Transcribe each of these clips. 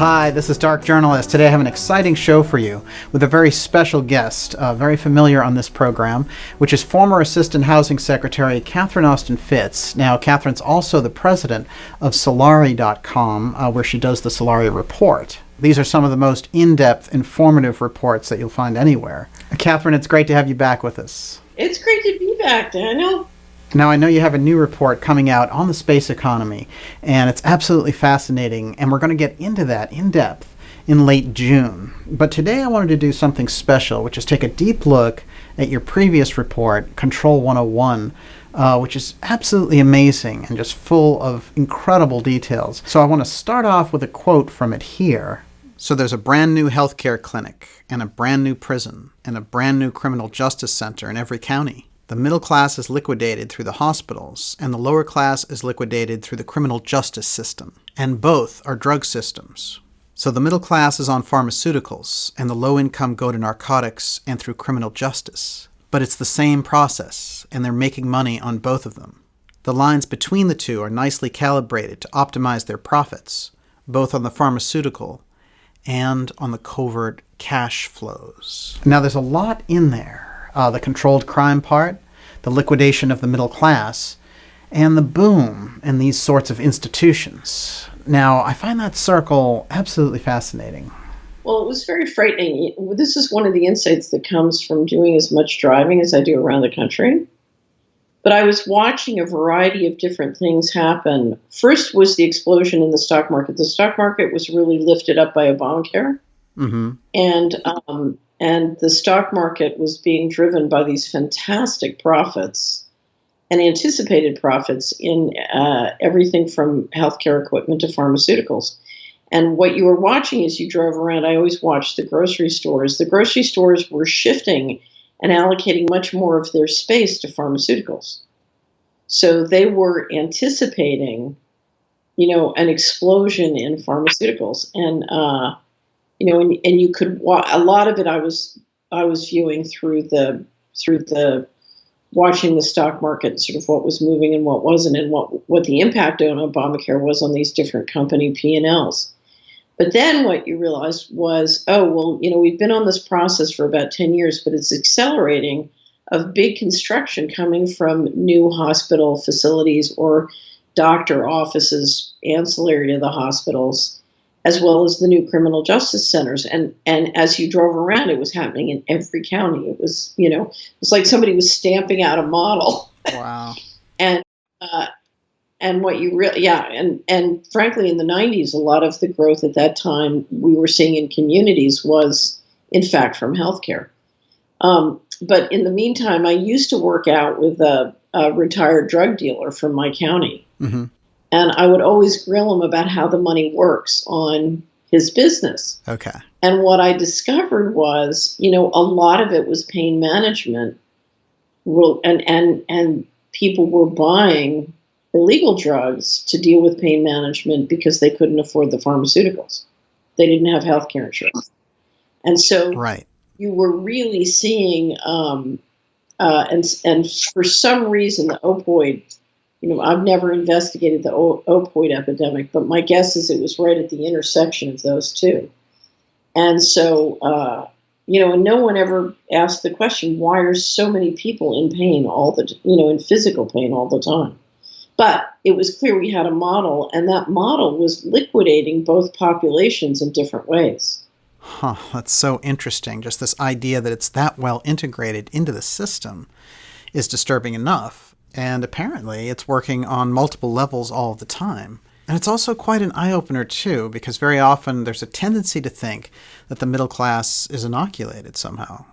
Hi, this is Dark Journalist. Today I have an exciting show for you with a very special guest, very familiar on this program, which is former Assistant Housing Secretary Catherine Austin Fitts. Now, Catherine's also the president of Solari.com, where she does the Solari Report. These are some of the most in-depth, informative reports that you'll find anywhere. Catherine, it's great to have you back with us. It's great to be back, Daniel. Now, I know you have a new report coming out on the space economy, and it's absolutely fascinating, and we're going to get into that in depth in late June. But today I wanted to do something special, which is take a deep look at your previous report, Control 101, which is absolutely amazing and just full of incredible details. So I want to start off with a quote from it here. So there's a brand new healthcare clinic, and a brand new prison, and a brand new criminal justice center in every county. The middle class is liquidated through the hospitals, and the lower class is liquidated through the criminal justice system. And both are drug systems. So the middle class is on pharmaceuticals, and the low income go to narcotics and through criminal justice. But it's the same process, and they're making money on both of them. The lines between the two are nicely calibrated to optimize their profits, both on the pharmaceutical and on the covert cash flows. Now there's a lot in there. The controlled crime part, the liquidation of the middle class, and the boom in these sorts of institutions. Now, I find that circle absolutely fascinating. Well, it was very frightening. This is one of the insights that comes from doing as much driving as I do around the country. But I was watching a variety of different things happen. First was the explosion in the stock market. The stock market was really lifted up by Obamacare. Mm-hmm. And the stock market was being driven by these fantastic profits and anticipated profits in everything from healthcare equipment to pharmaceuticals. And what you were watching as you drove around, I always watched the grocery stores. The grocery stores were shifting and allocating much more of their space to pharmaceuticals. So they were anticipating, an explosion in pharmaceuticals. And and you could a lot of it. I was viewing through the watching the stock market, sort of what was moving and what wasn't, and what the impact on Obamacare was on these different company P&Ls. But then what you realized was, we've been on this process for about 10 years, but it's accelerating of big construction coming from new hospital facilities or doctor offices ancillary to the hospitals, as well as the new criminal justice centers. And as you drove around, it was happening in every county. It was, it's like somebody was stamping out a model. Wow. And what you really, and frankly, in the 90s, a lot of the growth at that time we were seeing in communities was, in fact, from healthcare. But in the meantime, I used to work out with a retired drug dealer from my county. Mm-hmm. And I would always grill him about how the money works on his business. Okay. And what I discovered was, a lot of it was pain management, and people were buying illegal drugs to deal with pain management because they couldn't afford the pharmaceuticals. They didn't have health care insurance. And so you were really seeing, and for some reason, the opioid, I've never investigated the opioid epidemic, but my guess is it was right at the intersection of those two. And so, and no one ever asked the question, why are so many people in pain in physical pain all the time? But it was clear we had a model, and that model was liquidating both populations in different ways. Huh, that's so interesting. Just this idea that it's that well integrated into the system is disturbing enough. And apparently it's working on multiple levels all the time. And it's also quite an eye-opener, too, because very often there's a tendency to think that the middle class is inoculated somehow.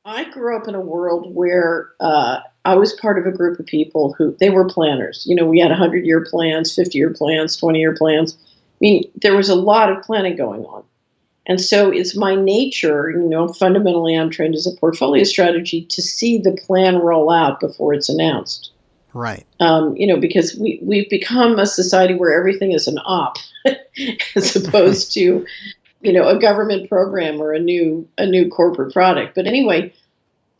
I grew up in a world where I was part of a group of people they were planners. We had 100-year plans, 50-year plans, 20-year plans. I mean, there was a lot of planning going on. And so it's my nature, fundamentally I'm trained as a portfolio strategy to see the plan roll out before it's announced. Right. Because we've become a society where everything is an op as opposed to, a government program or a new corporate product. But anyway,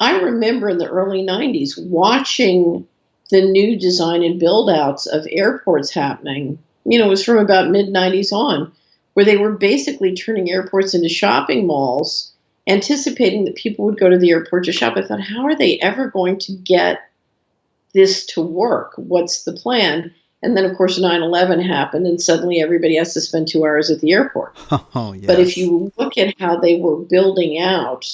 I remember in the early 90s watching the new design and build outs of airports happening. It was from about mid 90s on, where they were basically turning airports into shopping malls, anticipating that people would go to the airport to shop. I thought, how are they ever going to get this to work? What's the plan? And then, of course, 9/11 happened, and suddenly everybody has to spend 2 hours at the airport. Oh, yes. But if you look at how they were building out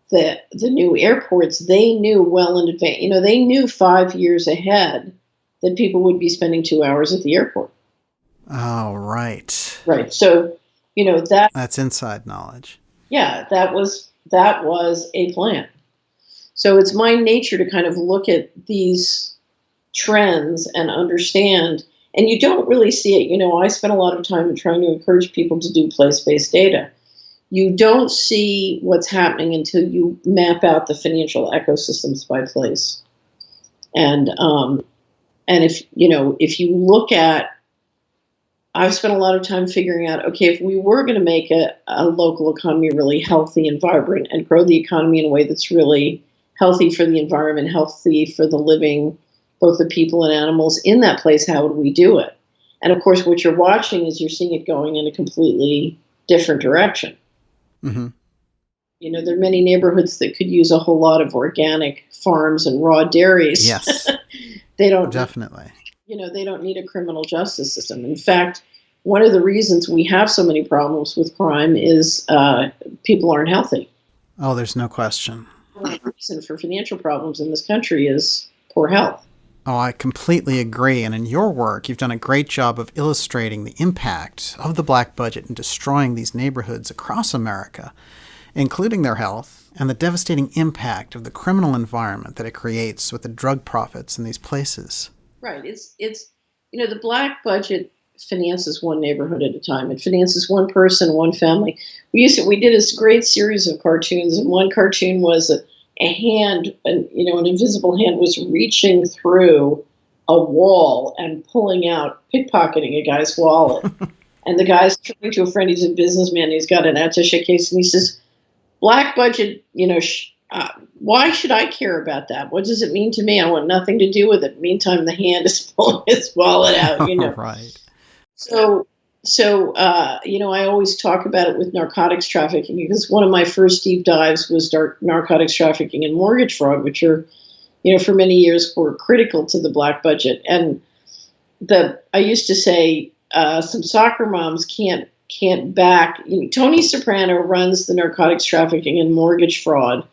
the new airports, they knew well in advance. They knew 5 years ahead that people would be spending 2 hours at the airport. Oh, right. Right. So, That's inside knowledge. yeah, that was a plan. So it's my nature to kind of look at these trends and understand, and you don't really see it. I spent a lot of time trying to encourage people to do place-based data. You don't see what's happening until you map out the financial ecosystems by place. And if you look at, I've spent a lot of time figuring out, okay, if we were going to make a local economy really healthy and vibrant and grow the economy in a way that's really healthy for the environment, healthy for the living, both the people and animals in that place, how would we do it? And of course, what you're watching is you're seeing it going in a completely different direction. Mm-hmm. There are many neighborhoods that could use a whole lot of organic farms and raw dairies. Yes. They don't Definitely. they don't need a criminal justice system. In fact, one of the reasons we have so many problems with crime is people aren't healthy. Oh, there's no question. The reason for financial problems in this country is poor health. Oh, I completely agree. And in your work, you've done a great job of illustrating the impact of the black budget in destroying these neighborhoods across America, including their health, and the devastating impact of the criminal environment that it creates with the drug profits in these places. Right. It's the black budget finances one neighborhood at a time. It finances one person, one family. We did a great series of cartoons, and one cartoon was a hand, an invisible hand was reaching through a wall and pulling out, pickpocketing a guy's wallet. And the guy's turning to a friend, he's a businessman, he's got an attaché case, and he says, black budget, why should I care about that? What does it mean to me? I want nothing to do with it. Meantime, the hand is pulling his wallet out, Right. So, I always talk about it with narcotics trafficking, because one of my first deep dives was narcotics trafficking and mortgage fraud, which are, for many years were critical to the black budget. And I used to say some soccer moms can't back. Tony Soprano runs the narcotics trafficking and mortgage fraud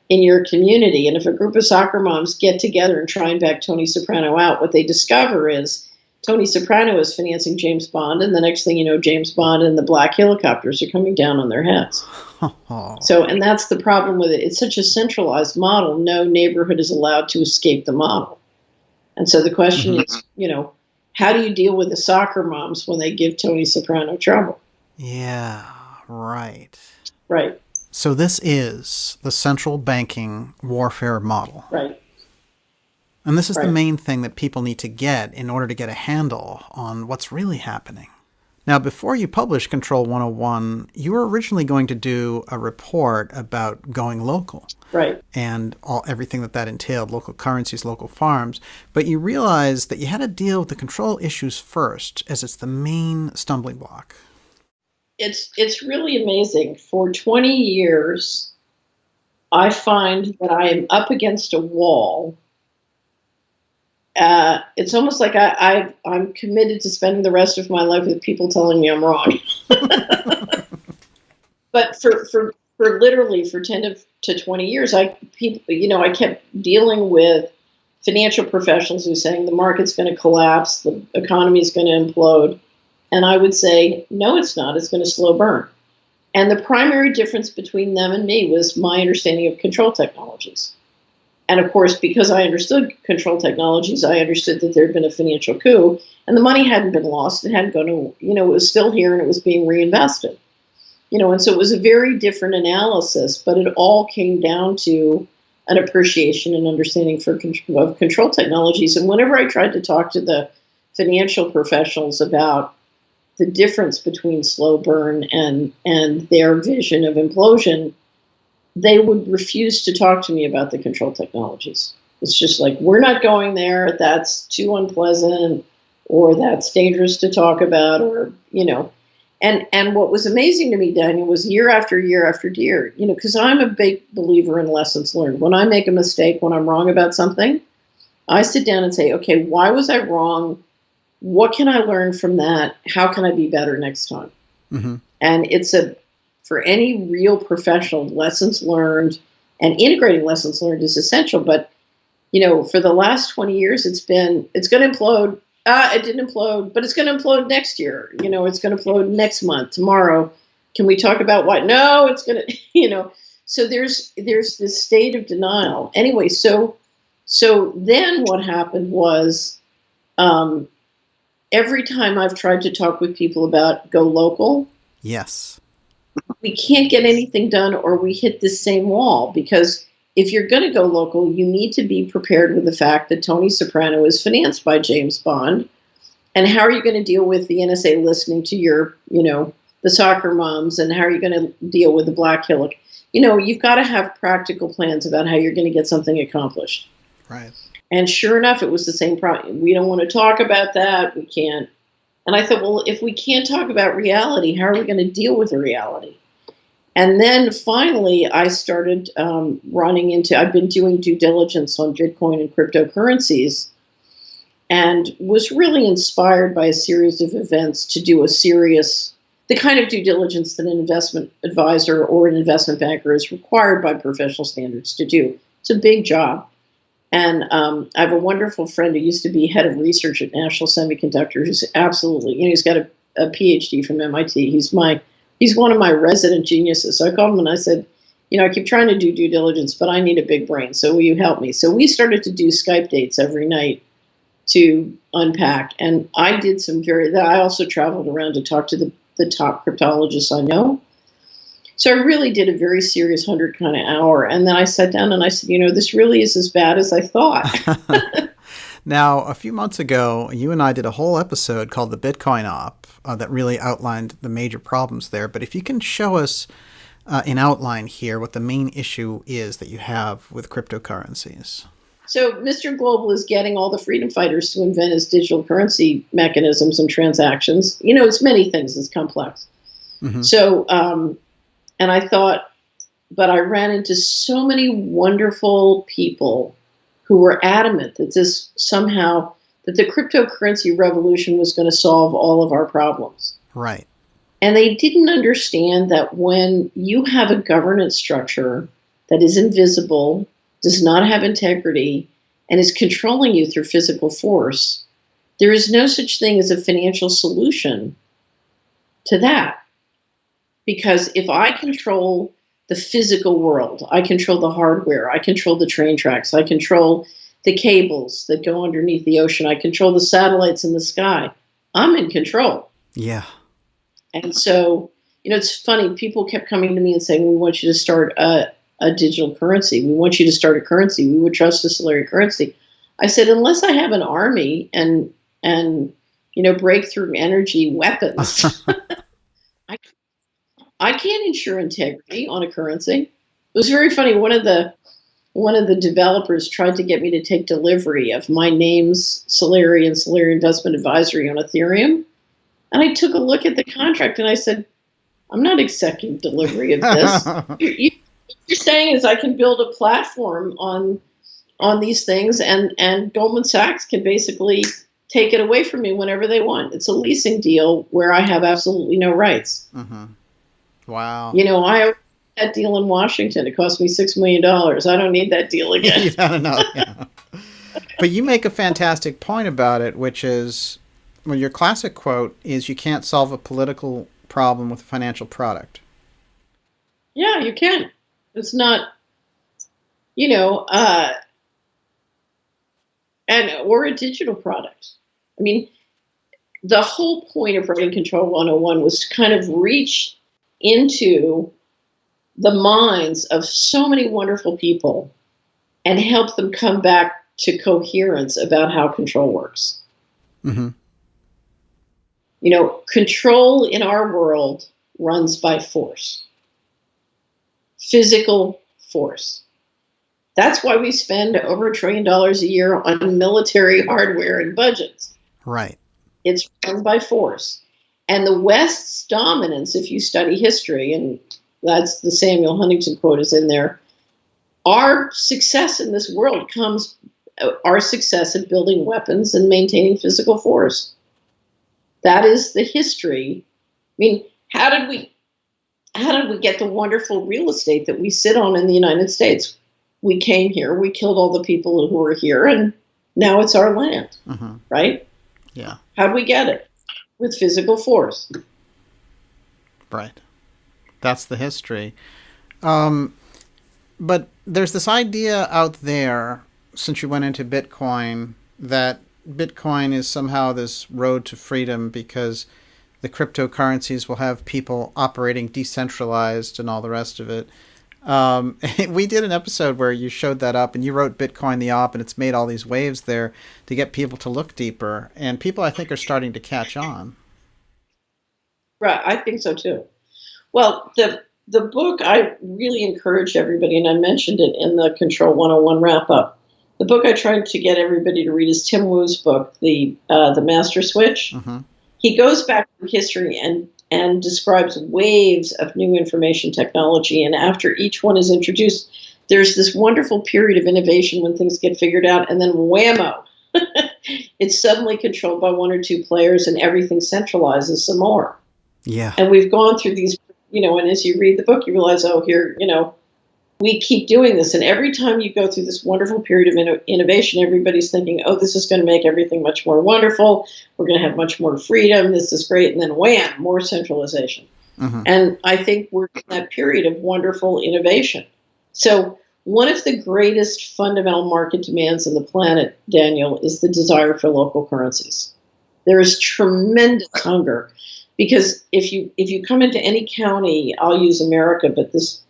in your community, and if a group of soccer moms get together and try and back Tony Soprano out, what they discover is Tony Soprano is financing James Bond, and the next thing you know, James Bond and the black helicopters are coming down on their heads. So, and that's the problem with it. It's such a centralized model. No neighborhood is allowed to escape the model. And so the question is, how do you deal with the soccer moms when they give Tony Soprano trouble? Yeah, right. Right. So this is the central banking warfare model. Right. And this is the main thing that people need to get in order to get a handle on what's really happening. Now, before you published Control 101, you were originally going to do a report about going local. Right. And everything that entailed, local currencies, local farms. But you realized that you had to deal with the control issues first, as it's the main stumbling block. It's really amazing. For 20 years, I find that I am up against a wall. It's almost like I'm committed to spending the rest of my life with people telling me I'm wrong. But for literally 10 to 20 years, I kept dealing with financial professionals who were saying the market's going to collapse, the economy is going to implode. And I would say, no, it's not. It's going to slow burn. And the primary difference between them and me was my understanding of control technologies. And of course, because I understood control technologies, I understood that there had been a financial coup, and the money hadn't been lost. It hadn't gone to, it was still here and it was being reinvested. And so it was a very different analysis, but it all came down to an appreciation and understanding of control technologies. And whenever I tried to talk to the financial professionals about the difference between slow burn and their vision of implosion, they would refuse to talk to me about the control technologies. It's just like, we're not going there, that's too unpleasant, or that's dangerous to talk about, or, And what was amazing to me, Daniel, was year after year after year, because I'm a big believer in lessons learned. When I make a mistake, when I'm wrong about something, I sit down and say, okay, why was I wrong? What can I learn from that? How can I be better next time? Mm-hmm. And for any real professional, lessons learned and integrating lessons learned is essential. But, for the last 20 years, it's going to implode. It didn't implode, but it's going to implode next year. It's going to implode next month, tomorrow. Can we talk about what? No, it's going to, so there's this state of denial. Anyway, so then what happened was, every time I've tried to talk with people about go local, Yes, we can't get anything done, or we hit the same wall, because if you're going to go local, you need to be prepared with the fact that Tony Soprano is financed by James Bond. And how are you going to deal with the NSA listening to your, the soccer moms, and how are you going to deal with the Black Hill? You've got to have practical plans about how you're going to get something accomplished. right. And sure enough, it was the same problem. We don't want to talk about that. We can't. And I thought, well, if we can't talk about reality, how are we going to deal with the reality? And then finally, I started I've been doing due diligence on Bitcoin and cryptocurrencies, and was really inspired by a series of events to do the kind of due diligence that an investment advisor or an investment banker is required by professional standards to do. It's a big job. And I have a wonderful friend who used to be head of research at National Semiconductor, who's absolutely, he's got a PhD from MIT. He's one of my resident geniuses. So I called him and I said, I keep trying to do due diligence, but I need a big brain. So will you help me? So we started to do Skype dates every night to unpack. And I did I also traveled around to talk to the top cryptologists I know. So I really did a very serious 100 kind of hour. And then I sat down and I said, this really is as bad as I thought. Now, a few months ago, you and I did a whole episode called The Bitcoin Op that really outlined the major problems there. But if you can show us in outline here what the main issue is that you have with cryptocurrencies. So Mr. Global is getting all the freedom fighters to invent his digital currency mechanisms and transactions. It's many things. It's complex. Mm-hmm. So, and I thought, but I ran into so many wonderful people who were adamant that that the cryptocurrency revolution was going to solve all of our problems. Right. And they didn't understand that when you have a governance structure that is invisible, does not have integrity, and is controlling you through physical force, there is no such thing as a financial solution to that. Because if I control the physical world, I control the hardware, I control the train tracks, I control the cables that go underneath the ocean, I control the satellites in the sky, I'm in control. Yeah. And so, it's funny, people kept coming to me and saying, we want you to start a digital currency. We want you to start a currency. We would trust a Solari currency. I said, unless I have an army and breakthrough energy weapons, I can't ensure integrity on a currency. It was very funny. One of the developers tried to get me to take delivery of my name's Solari and Solari Investment Advisory on Ethereum. And I took a look at the contract and I said, I'm not accepting delivery of this. You're saying is I can build a platform on these things, and Goldman Sachs can basically take it away from me whenever they want. It's a leasing deal where I have absolutely no rights. Mm-hmm. Wow. I had that deal in Washington. It cost me $6 million. I don't need that deal again. Yeah. But you make a fantastic point about it, which is, well, your classic quote is, you can't solve a political problem with a financial product. Yeah, you can. It's not, or a digital product. I mean, the whole point of writing Control 101 was to kind of reach into the minds of so many wonderful people and help them come back to coherence about how control works. Mm-hmm. Control in our world runs by force. Physical force. That's why we spend over $1 trillion a year on military hardware and budgets. Right. It's run by force. And the West's dominance, if you study history, and that's the Samuel Huntington quote is in there, our success in this world comes, our success at building weapons and maintaining physical force. That is the history. I mean, how did we get the wonderful real estate that we sit on in the United States? We came here, we killed all the people who were here, and now it's our land, right? Yeah. How did we get it? With physical force. Right. That's the history. But there's this idea out there, since you went into Bitcoin, that Bitcoin is somehow this road to freedom because the cryptocurrencies will have people operating decentralized and all the rest of it. We did an episode where you showed that up and you wrote Bitcoin the Op, and it's made all these waves there to get people to look deeper. And people, I think, are starting to catch on. Right, I think so too. Well, the book, I really encourage everybody, and I mentioned it in the Control 101 wrap-up. The book I tried to get everybody to read is Tim Wu's book, The Master Switch. He goes back to history and describes waves of new information technology, and after each one is introduced, there's this wonderful period of innovation when things get figured out, and then whammo, it's suddenly controlled by one or two players, and everything centralizes some more. Yeah. And we've gone through these, and as you read the book, you realize, oh, here, we keep doing this. And every time you go through this wonderful period of innovation, everybody's thinking, oh, this is going to make everything much more wonderful. We're going to have much more freedom. This is great. And then wham, more centralization. And I think we're in that period of wonderful innovation. So one of the greatest fundamental market demands on the planet, Daniel, is the desire for local currencies. There is tremendous hunger. Because if you come into any county, I'll use America, but this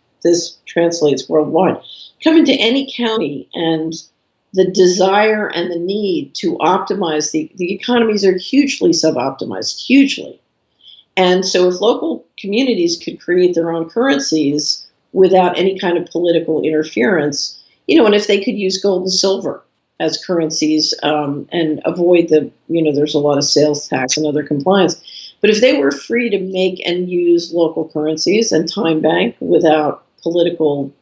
translates worldwide. Come into any county, and the desire and the need to optimize the economies are hugely sub-optimized, hugely. And so if local communities could create their own currencies without any kind of political interference, and if they could use gold and silver as currencies and avoid there's a lot of sales tax and other compliance. But if they were free to make and use local currencies and time bank without political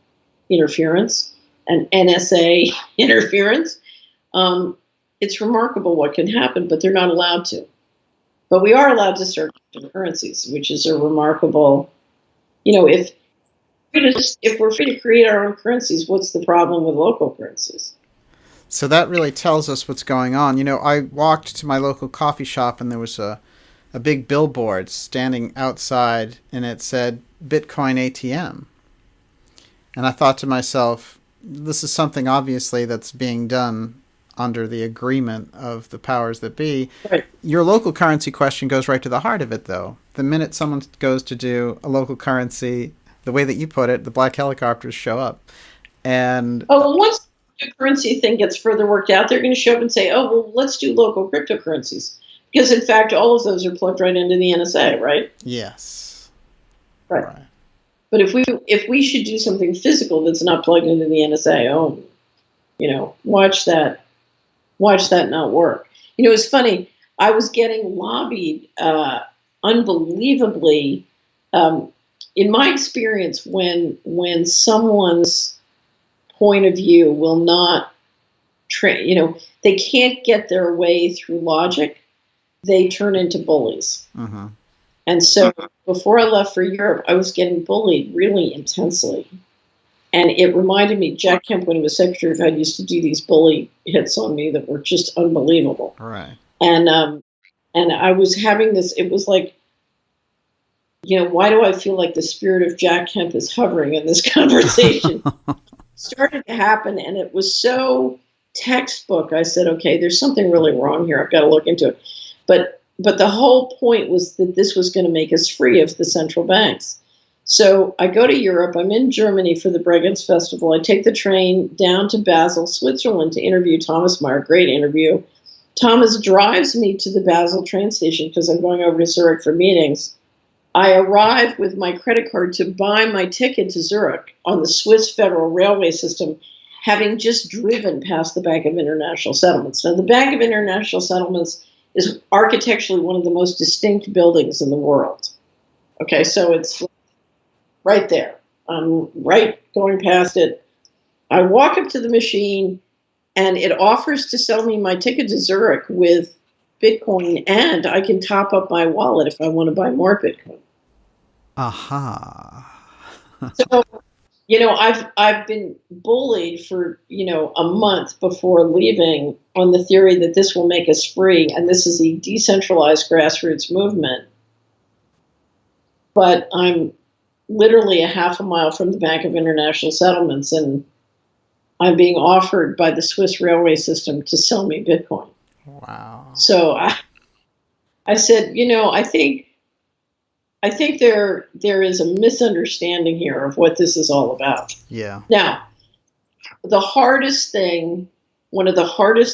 interference and NSA interference, it's remarkable what can happen, but they're not allowed to. But we are allowed to start currencies, which is a remarkable, if we're free to create our own currencies, what's the problem with local currencies? So that really tells us what's going on. I walked to my local coffee shop, and there was a big billboard standing outside, and it said Bitcoin ATM. And I thought to myself, this is something obviously that's being done under the agreement of the powers that be. Right. Your local currency question goes right to the heart of it, though. The minute someone goes to do a local currency, the way that you put it, the black helicopters show up. And once the currency thing gets further worked out, they're going to show up and say, oh, well, let's do local cryptocurrencies. Because, in fact, all of those are plugged right into the NSA, right? Yes. Right. But if we should do something physical that's not plugged into the NSA, watch that not work. It's funny. I was getting lobbied unbelievably. In my experience, when someone's point of view will not, they can't get their way through logic, they turn into bullies. And so before I left for Europe, I was getting bullied really intensely. And it reminded me, Jack Kemp, when he was Secretary of Ed, used to do these bully hits on me that were just unbelievable. Right. And I was having this, it was like, why do I feel like the spirit of Jack Kemp is hovering in this conversation? Started to happen, and it was so textbook. I said, okay, there's something really wrong here. I've got to look into it. But the whole point was that this was going to make us free of the central banks. So I go to Europe. I'm in Germany for the Bregenz Festival. I take the train down to Basel, Switzerland, to interview Thomas Meyer. Great interview. Thomas drives me to the Basel train station because I'm going over to Zurich for meetings. I arrive with my credit card to buy my ticket to Zurich on the Swiss Federal Railway System, having just driven past the Bank of International Settlements. Now, the Bank of International Settlements is architecturally one of the most distinct buildings in the world. Okay, so it's right there. I'm right going past it. I walk up to the machine, and it offers to sell me my ticket to Zurich with Bitcoin, and I can top up my wallet if I want to buy more Bitcoin. Aha. So, I've been bullied for, a month before leaving on the theory that this will make us free, and this is a decentralized grassroots movement. But I'm literally a half a mile from the Bank of International Settlements, and I'm being offered by the Swiss railway system to sell me Bitcoin. Wow. So I said, I think there is a misunderstanding here of what this is all about. Yeah. Now, one of the hardest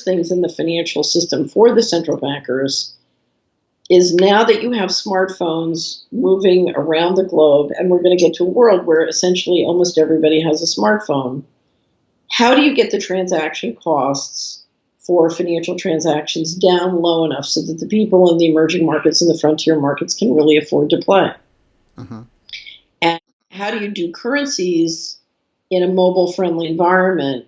things in the financial system for the central bankers is now that you have smartphones moving around the globe, and we're going to get to a world where essentially almost everybody has a smartphone. How do you get the transaction costs for financial transactions down low enough so that the people in the emerging markets and the frontier markets can really afford to play? Mm-hmm. And how do you do currencies in a mobile-friendly environment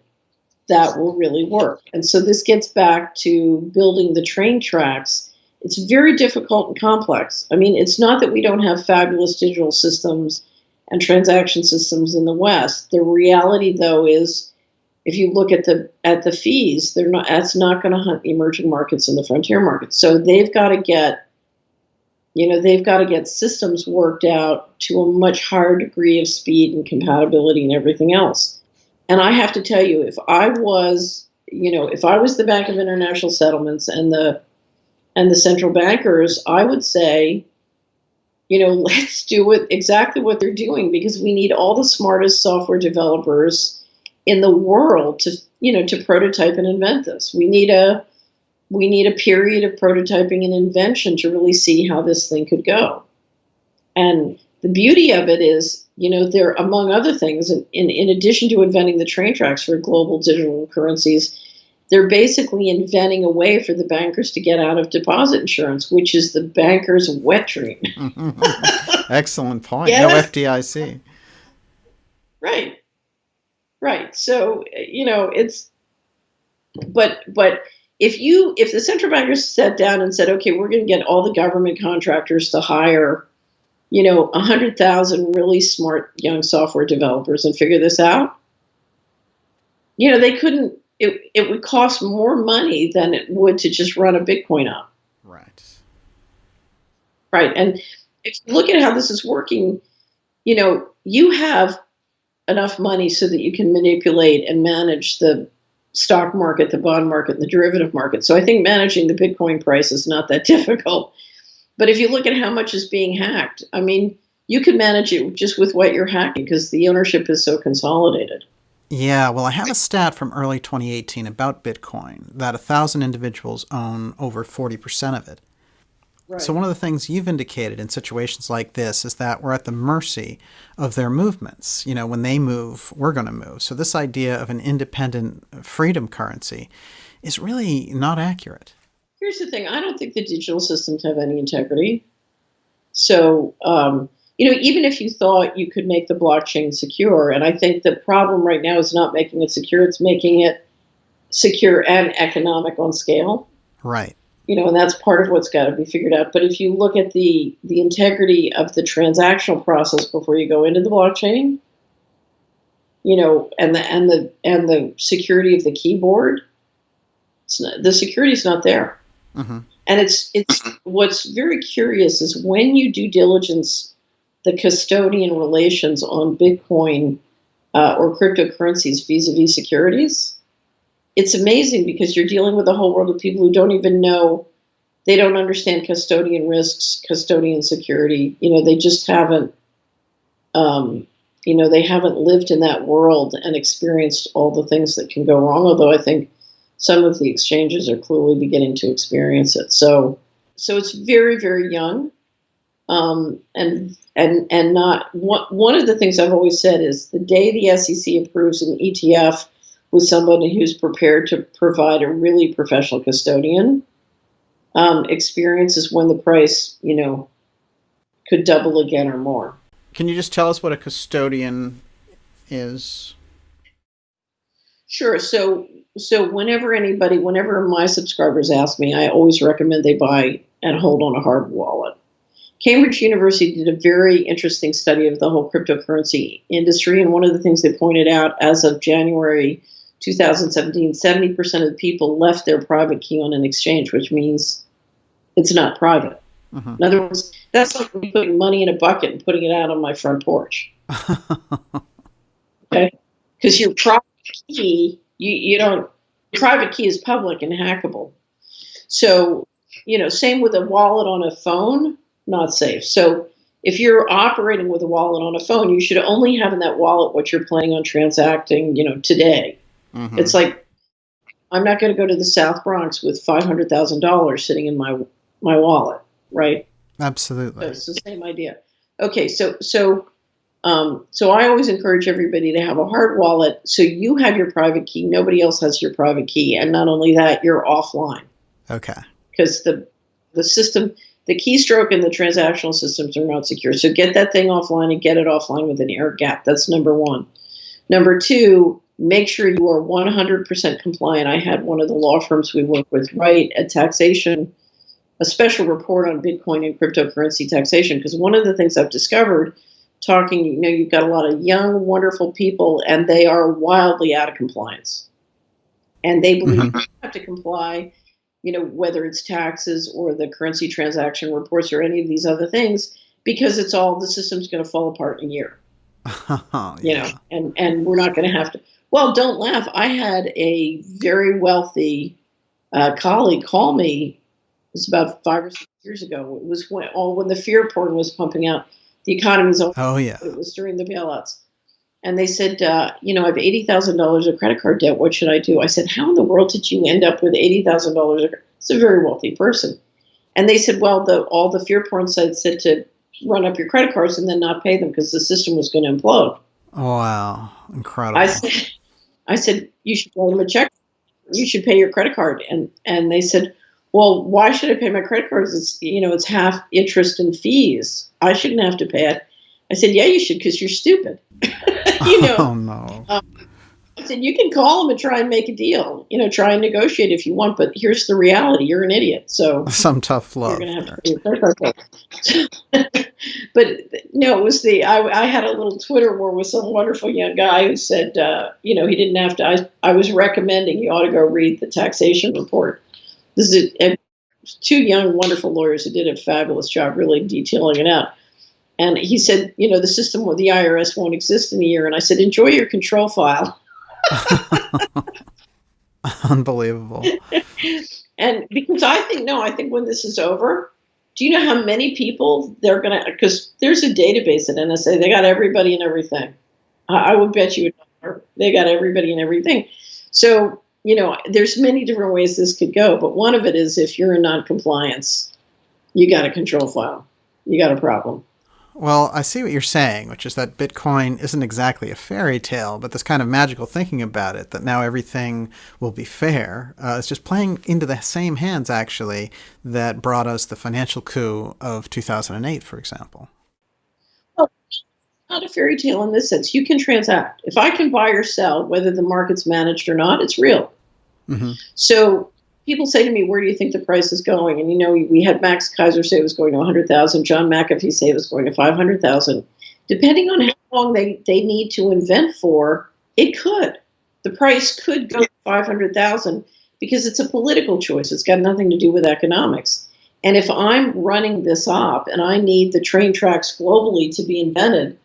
that will really work? And so this gets back to building the train tracks. It's very difficult and complex. I mean, it's not that we don't have fabulous digital systems and transaction systems in the West. The reality, though, is if you look at the fees, that's not going to hunt the emerging markets and the frontier markets. So they've got to get systems worked out to a much higher degree of speed and compatibility and everything else. And I have to tell you, if I was the Bank of International Settlements and the central bankers, I would say, let's do exactly what they're doing, because we need all the smartest software developers in the world to prototype and invent this. We need a period of prototyping and invention to really see how this thing could go. And the beauty of it is, they're, among other things, in addition to inventing the train tracks for global digital currencies, they're basically inventing a way for the bankers to get out of deposit insurance, which is the banker's wet dream. Excellent point. Yes. No FDIC. Right. So, but if the central bankers sat down and said, okay, we're going to get all the government contractors to hire, 100,000 really smart young software developers and figure this out, they couldn't. It would cost more money than it would to just run a Bitcoin up. Right. And if you look at how this is working, you have enough money so that you can manipulate and manage the stock market, the bond market, and the derivative market. So I think managing the Bitcoin price is not that difficult. But if you look at how much is being hacked, I mean, you can manage it just with what you're hacking because the ownership is so consolidated. Yeah, well, I have a stat from early 2018 about Bitcoin that 1,000 individuals own over 40% of it. Right. So one of the things you've indicated in situations like this is that we're at the mercy of their movements. When they move, we're going to move. So this idea of an independent freedom currency is really not accurate. Here's the thing. I don't think the digital systems have any integrity. So, even if you thought you could make the blockchain secure, and I think the problem right now is not making it secure, it's making it secure and economic on scale. Right. And that's part of what's got to be figured out. But if you look at the integrity of the transactional process before you go into the blockchain, and the security of the keyboard, the security is not there. Mm-hmm. And it's what's very curious is when you due diligence the custodian relations on Bitcoin or cryptocurrencies vis-a-vis securities, it's amazing because you're dealing with a whole world of people who don't even know, they don't understand custodian risks, custodian security. They just haven't, they haven't lived in that world and experienced all the things that can go wrong. Although I think some of the exchanges are clearly beginning to experience it. So it's very, very young. And not one of the things I've always said is the day the SEC approves an ETF with somebody who's prepared to provide a really professional custodian, experience is when the price, could double again or more. Can you just tell us what a custodian is? Sure. So whenever my subscribers ask me, I always recommend they buy and hold on a hard wallet. Cambridge University did a very interesting study of the whole cryptocurrency industry, and one of the things they pointed out as of January 2017, 70% of the people left their private key on an exchange, which means it's not private. In other words, that's like me putting money in a bucket and putting it out on my front porch. Okay? Because your private key, you don't, private key is public and hackable. So, same with a wallet on a phone, not safe. So if you're operating with a wallet on a phone, you should only have in that wallet what you're planning on transacting, today. It's like, I'm not going to go to the South Bronx with $500,000 sitting in my wallet, right? Absolutely. So it's the same idea. Okay, so I always encourage everybody to have a hard wallet, so you have your private key, nobody else has your private key, and not only that, you're offline. Okay. Because the system, the keystroke and the transactional systems are not secure. So get that thing offline and get it offline with an air gap. That's number one. Number two, make sure you are 100% compliant. I had one of the law firms we work with write a special report on Bitcoin and cryptocurrency taxation, because one of the things I've discovered talking, you've got a lot of young, wonderful people, and they are wildly out of compliance. And they believe they have to comply, whether it's taxes or the currency transaction reports or any of these other things, because it's all, the system's going to fall apart in a year. And we're not going to have to. Well, don't laugh. I had a very wealthy colleague call me. It was about 5 or 6 years ago. It was when the fear porn was pumping out. The economy's over. Oh yeah. It was during the bailouts. And they said, I have $80,000 of credit card debt. What should I do? I said, how in the world did you end up with $80,000? It's a very wealthy person. And they said, well, all the fear porn sites said to run up your credit cards and then not pay them because the system was going to implode. Oh, wow. Incredible. I said, you should write them a check. You should pay your credit card. And they said, well, why should I pay my credit cards? It's half interest and fees. I shouldn't have to pay it. I said, yeah, you should, because you're stupid. Oh, no. I said, you can call them and try and make a deal. Try and negotiate if you want, but here's the reality. You're an idiot. So some tough love. You're going to have to pay your credit card. But no, it was I had a little Twitter war with some wonderful young guy who said, he didn't have to. I was recommending he ought to go read the taxation report. This is two young, wonderful lawyers who did a fabulous job really detailing it out. And he said, the system with the IRS won't exist in a year. And I said, enjoy your control file. Unbelievable. And because I think when this is over, do you know how many people they're going to, because there's a database at NSA, they got everybody and everything. I would bet you they got everybody and everything. So, there's many different ways this could go, but one of it is if you're in non-compliance, you got a control file. You got a problem. Well, I see what you're saying, which is that Bitcoin isn't exactly a fairy tale, but this kind of magical thinking about it, that now everything will be fair. It's just playing into the same hands, actually, that brought us the financial coup of 2008, for example. Well, it's not a fairy tale in this sense. You can transact. If I can buy or sell, whether the market's managed or not, it's real. So people say to me, where do you think the price is going? And, we had Max Kaiser say it was going to 100,000. John McAfee say it was going to 500,000. Depending on how long they need to invent for, it could. The price could go to 500,000 because it's a political choice. It's got nothing to do with economics. And if I'm running this op and I need the train tracks globally to be invented,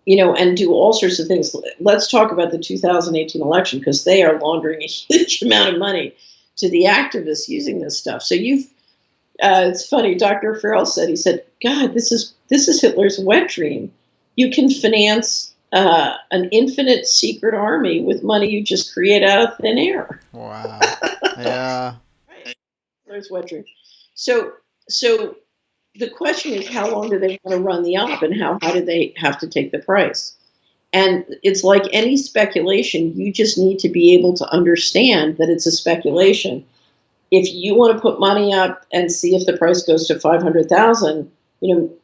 and do all sorts of things. Let's talk about the 2018 election, because they are laundering a huge amount of money to the activists using this stuff. So it's funny. Dr. Farrell said, God, this is Hitler's wet dream. You can finance an infinite secret army with money you just create out of thin air. Wow. Yeah. Right. Hitler's wet dream. So the question is, how long do they want to run the op, and how do they have to take the price? And it's like any speculation, you just need to be able to understand that it's a speculation If you want to put money up and see if the price goes to 500,000,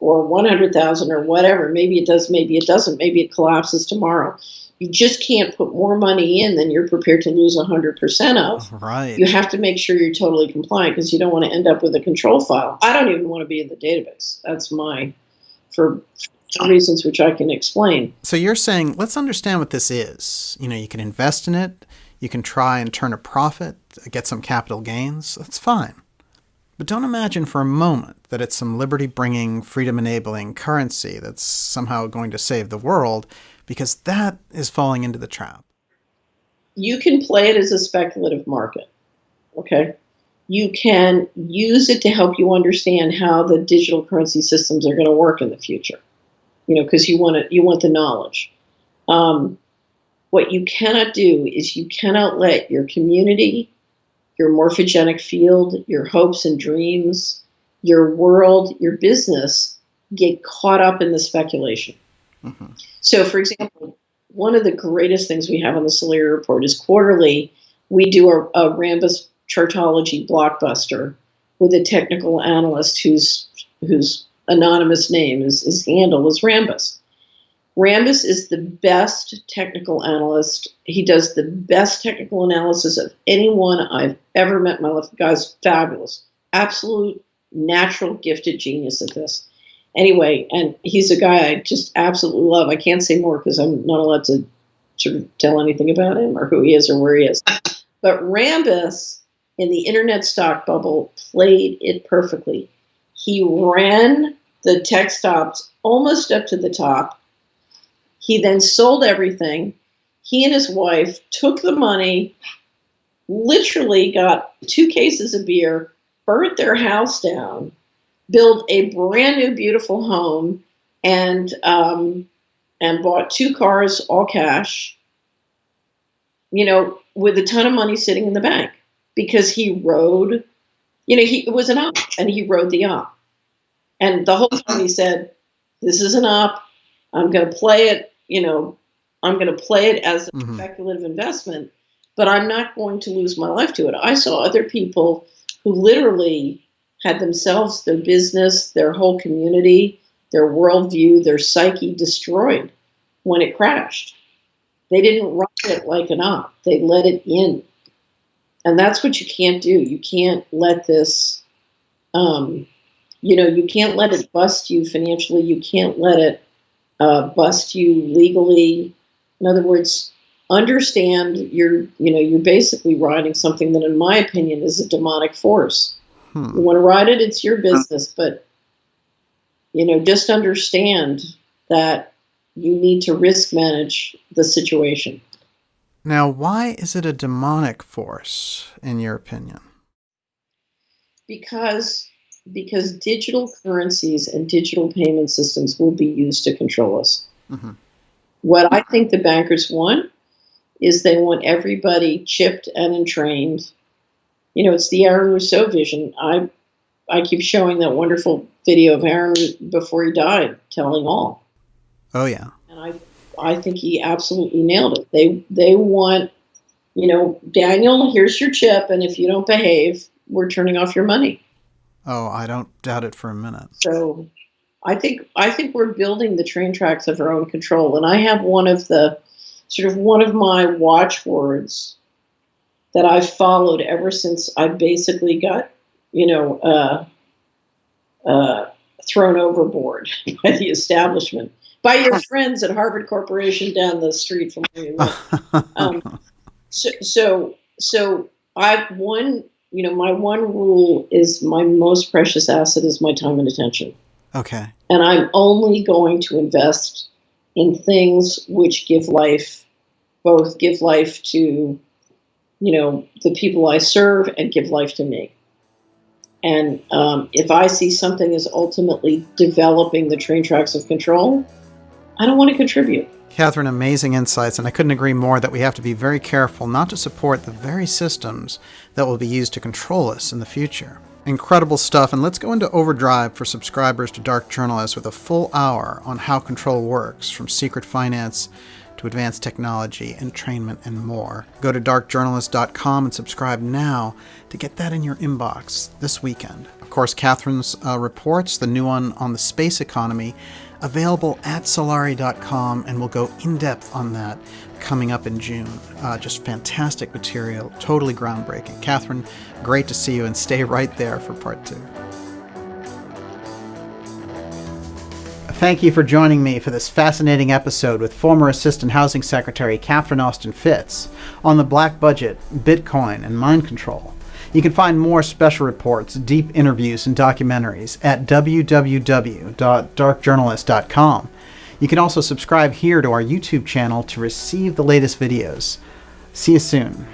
or 100,000 or whatever, maybe it does, maybe it doesn't, maybe it collapses tomorrow. You just can't put more money in than you're prepared to lose 100% of. Right. You have to make sure you're totally compliant because you don't want to end up with a control file. I don't even want to be in the database. That's for reasons which I can explain. So you're saying, let's understand what this is. You can invest in it. You can try and turn a profit, get some capital gains. That's fine. But don't imagine for a moment that it's some liberty-bringing, freedom-enabling currency that's somehow going to save the world, because that is falling into the trap. You can play it as a speculative market, okay? You can use it to help you understand how the digital currency systems are going to work in the future, because you want the knowledge. What you cannot do is you cannot let your community, your morphogenic field, your hopes and dreams, your world, your business get caught up in the speculation. Mm-hmm. So, for example, one of the greatest things we have on the Solari Report is quarterly, we do a Rambus chartology blockbuster with a technical analyst whose anonymous name, his handle is Rambus. Rambus is the best technical analyst. He does the best technical analysis of anyone I've ever met in my life. The guy's fabulous. Absolute natural gifted genius at this. Anyway, and he's a guy I just absolutely love. I can't say more because I'm not allowed to sort of tell anything about him or who he is or where he is. But Rambus, in the internet stock bubble, played it perfectly. He ran the tech stocks almost up to the top. He then sold everything. He and his wife took the money, literally got 2 cases of beer, burnt their house down, built a brand new beautiful home, and bought 2 cars, all cash, with a ton of money sitting in the bank because he rode, it was an op, and he rode the op. And the whole time he said, "This is an op. I'm going to play it. I'm going to play it as a speculative investment, but I'm not going to lose my life to it." I saw other people who literally had themselves, their business, their whole community, their worldview, their psyche destroyed when it crashed. They didn't run it like an op. They let it in. And that's what you can't do. You can't let this, you can't let it bust you financially. You can't let it bust you legally. In other words, understand you're basically riding something that, in my opinion, is a demonic force. You want to ride it, it's your business, but just understand that you need to risk manage the situation. Now, why is it a demonic force, in your opinion? Because digital currencies and digital payment systems will be used to control us. Mm-hmm. What I think the bankers want is they want everybody chipped and entrained. It's the Aaron Rousseau vision. I keep showing that wonderful video of Aaron before he died, telling all. Oh, yeah. And I think he absolutely nailed it. They want, Daniel, here's your chip, and if you don't behave, we're turning off your money. Oh, I don't doubt it for a minute. So I think we're building the train tracks of our own control. And I have one of my watchwords that I've followed ever since I basically got, thrown overboard by the establishment, by your friends at Harvard Corporation down the street from where you live. So I've my one rule is my most precious asset is my time and attention. Okay. And I'm only going to invest in things which give life to, the people I serve and give life to me. And if I see something is ultimately developing the train tracks of control, I don't want to contribute. Catherine, amazing insights, and I couldn't agree more that we have to be very careful not to support the very systems that will be used to control us in the future. Incredible stuff, and let's go into overdrive for subscribers to Dark Journalists with a full hour on how control works, from secret finance to advanced technology, entrainment, and more. Go to darkjournalist.com and subscribe now to get that in your inbox this weekend. Of course, Catherine's reports, the new one on the space economy, available at Solari.com, and we'll go in depth on that coming up in June. Just fantastic material, totally groundbreaking. Catherine, great to see you, and stay right there for part 2. Thank you for joining me for this fascinating episode with former Assistant Housing Secretary Catherine Austin Fitts on the black budget, Bitcoin, and mind control. You can find more special reports, deep interviews, and documentaries at www.darkjournalist.com. You can also subscribe here to our YouTube channel to receive the latest videos. See you soon.